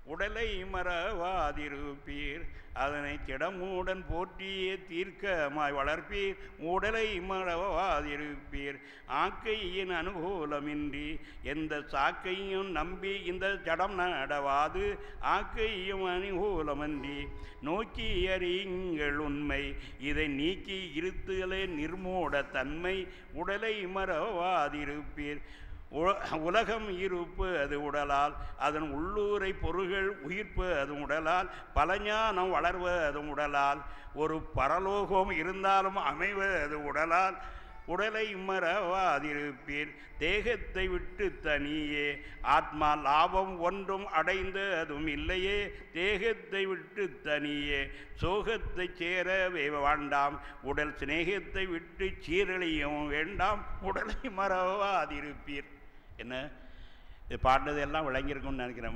உடலை மறவாதிருப்பீர். அதனை திடமுடன் போற்றியே தீர்க்கமாய் வளர்ப்பீர். உடலை மறவாதிருப்பீர். ஆக்கையின் அனுகூலமின்றி எந்த சாக்கையும் நம்பி இந்த ஜடம் நடவாது. ஆக்கையும் அனுகூலமன்றி நோக்கி அறியுங்கள் உண்மை. இதை நீக்கி இருத்துகளே நிர்மூட தன்மை. உடலை மறவாதிருப்பீர். உலகம் இருப்பு அது உடலால். அதன் உள்ளூரை பொருள்கள் உயிர்ப்பு அது உடலால். பலஞானம் வளர்வது உடலால். ஒரு பரலோகம் இருந்தாலும் அமைவது உடலால். உடலை மறவாதிருப்பீர். தேகத்தை விட்டு தனியே ஆத்மா லாபம் ஒன்றும் அடைந்து அதுவும் இல்லையே. தேகத்தை விட்டு தனியே சோகத்தை சேரவே வேண்டாம். உடல் சிநேகத்தை விட்டு சீரழியும் வேண்டாம். உடலை மறவாதிருப்பீர். என்ன இது பாடுனது எல்லாம் விளங்கியிருக்கும்னு நினைக்கிறேன்.